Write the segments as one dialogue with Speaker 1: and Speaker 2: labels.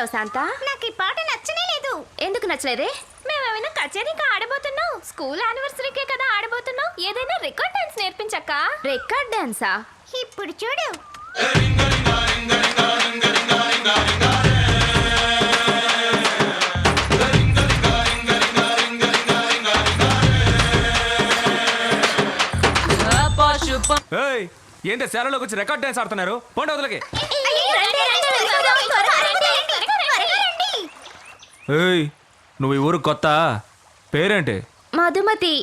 Speaker 1: ఏమంటావు శాంత?
Speaker 2: నాకు ఈ పాట నచ్చనే లేదు.
Speaker 1: ఎందుకు నచ్చలేదే?
Speaker 2: మేమేమైనా కచేరీకి ఆడబోతున్నాం, స్కూల్ యానివర్సరీకే కదా ఆడబోతున్నాం. ఏదైనా రికార్డ్ డాన్స్ నేర్పించక్క.
Speaker 1: రికార్డ్ డాన్సా?
Speaker 2: ఇప్పుడు చూడు.
Speaker 3: ఏంటి శాలలోకి వచ్చి రికార్డ్ డాన్స్ ఆడుతున్నారు? పోండి వదలకి. ఏయ్, నువ్వు ఈ ఊరు కొత్త? పేరేంటి?
Speaker 1: మధుమతి.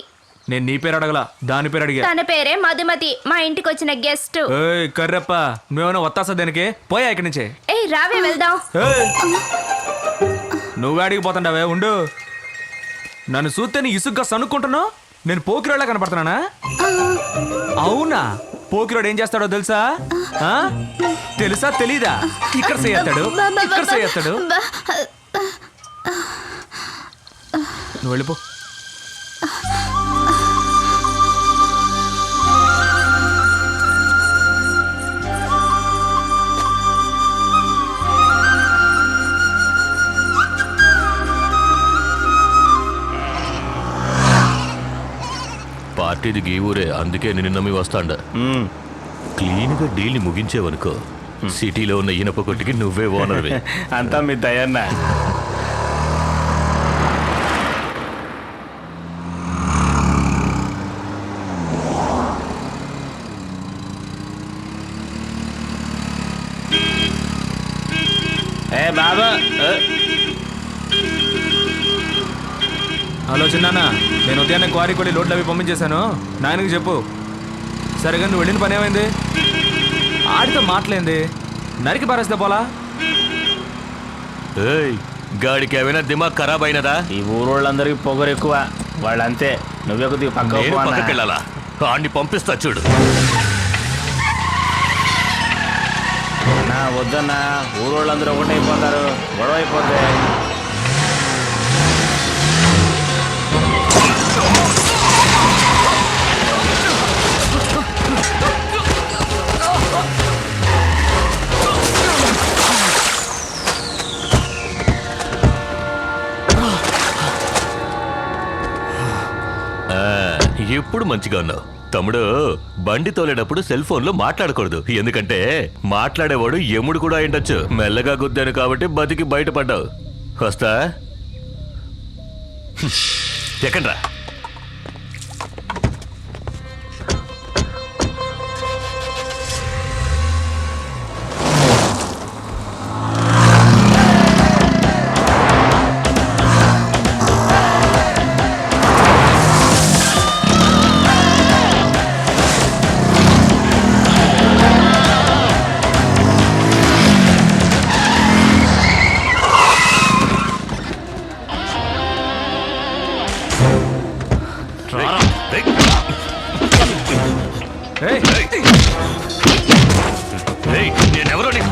Speaker 3: నేను నీ పేరు అడగల, దాని పేరు అడిగా.
Speaker 1: తన పేరే మధుమతి, మా ఇంటికి వచ్చిన గెస్ట్.
Speaker 3: ఏయ్ కర్రప్ప, నువ్వేమైనా వత్తాసా దేనికి? పోయా ఇక్కడి నుంచి.
Speaker 1: ఏయ్ రావే వెళ్దాం.
Speaker 3: నువ్వు అడిగి పోతుండవే, ఉండు. నన్ను చూస్తే నీ ఇసుగ్గా సనుక్కుంటున్నావు. నేను పోకిరోళ్ళ కనపడుతున్నానా? అవునా? పోకిరోడు ఏం చేస్తాడో తెలుసా? తెలుసా తెలీదా? ఇక్కడ చేస్తాడు, ఇక్కడ చేస్తాడు. నువ్వు వెళ్ళిపో.
Speaker 4: పార్టీది గీ ఊరే, అందుకే నిన్ను నమ్మి వస్తాండ. క్లీన్గా డీల్ని ముగించేవనుకో, సిటీలో ఉన్న ఇనప కొట్టుకి నువ్వే ఓనర్వే.
Speaker 3: అంతా మీ దయన్న. బాబా, హలో చిన్నాన్న, నేను ఉదయాన్నే క్వారీ కొడి లోడ్లు అవి పంపించేశాను. నాయనకి చెప్పు. సరిగా నువ్వు వెళ్ళిన పని ఏమైంది? ఆడితో మాటలేంది? నరికి పారేస్తే పోలా?
Speaker 4: గాడికి ఏమైనా దిమాగ్ ఖరాబ్ అయినదా?
Speaker 5: ఈ ఊరోళ్ళందరికీ పొగరు ఎక్కువ, వాళ్ళంతే. నువ్వే కొద్దిగా
Speaker 4: పక్కకి వెళ్ళాలా? ఆడిని పంపిస్తా చూడు.
Speaker 5: వద్దన్నా, ఊరోళ్ళందరూ ఒకటైపోతారు, గొడవ అయిపోతే.
Speaker 4: ఎప్పుడు మంచిగా ఉన్నావు తమ్ముడు. బండి తోలేటప్పుడు సెల్ ఫోన్ లో మాట్లాడకూడదు, ఎందుకంటే మాట్లాడేవాడు యముడు కూడా అయిండొచ్చు. మెల్లగా గుద్దాను కాబట్టి బతికి బయటపడ్డావు. వస్తా. ఎక్కడ్రా? నేనెవరో నీకు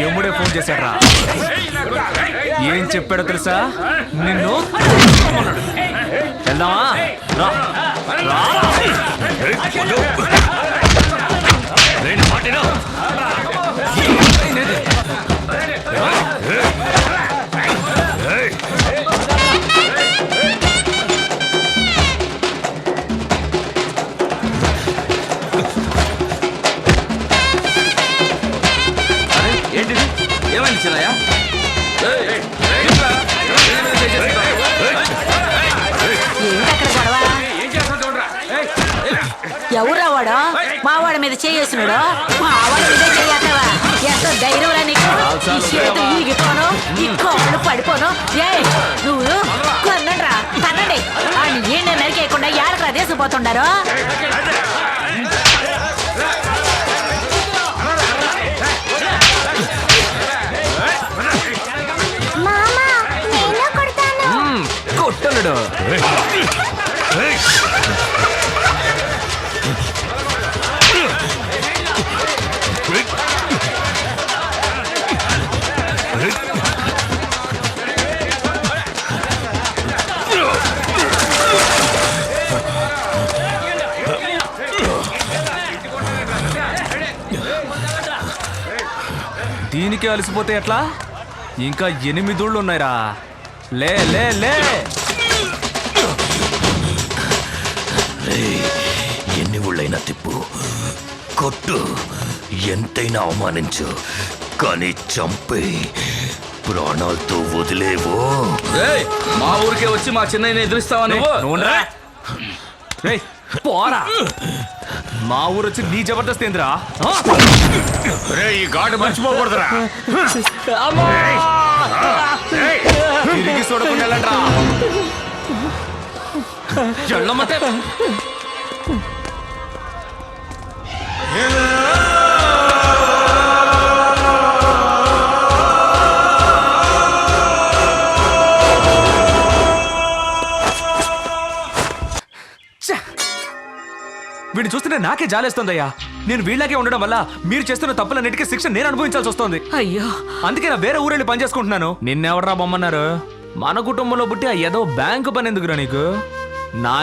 Speaker 3: యముడే ఫోన్ చేశాడ్రా. ఏం చెప్పాడో తెలుసా? నిన్ను వెళ్దామా? ఏంటిది? ఏమైంది చిన్నయ్య?
Speaker 6: ఎవరా వాడు? మా వాడి మీద చేసినాడు, మా వాడి మీద చెయ్యవా? ఎంత ధైర్యం నీకు? ఈ చేతులు ఈగిపోను, ఈ కాళ్ళు పడిపోను. ఏ నువ్వు కొన్నండ్రా, కనండి. ఆయన ఏం నరికేయకుండా యాడకరా దేశపోతుండారు.
Speaker 3: కొట్టలుడు దీనికి అలసిపోతే ఎట్లా? ఇంకా 8 ఊళ్ళు ఉన్నాయిరా. లే లే లే
Speaker 4: ఎన్ని ఊళ్ళైనా తిప్పు, కొట్టు, ఎంతైనా అవమానించు, కానీ చంపే ప్రాణాలతో వదిలేవో.
Speaker 5: మా ఊరికే వచ్చి మా చిన్నయ్యని ఎదురిస్తావా నువ్వు?
Speaker 3: నువ్వురా. రేయ్, పోరా. మా ఊరు వచ్చి నీ జబర్దస్త్ ఏంద్రా?
Speaker 5: ఈ ఘాటు మర్చిపోకూడదురా.
Speaker 3: తిరిగి చూడకుండా వెళ్ళండ్రా. ఎల్లమ్మతే. వీడిని చూస్తుంటే నాకే జాలేస్తుందయ్యా. నేను వీళ్ళకే ఉండడం వల్ల మీరు చేస్తున్న తప్పులన్నిటికీ శిక్ష నేను అనుభవించాల్సి వస్తుంది.
Speaker 6: అయ్యో
Speaker 3: అందుకే నా వేరే ఊరెళ్ళి పని చేసుకుంటున్నాను. నిన్నెవర్రా బొమ్మన్నారు? మన కుటుంబంలో పుట్టి ఆ ఏదో బ్యాంకు పని ఎందుకురా నీకు? నా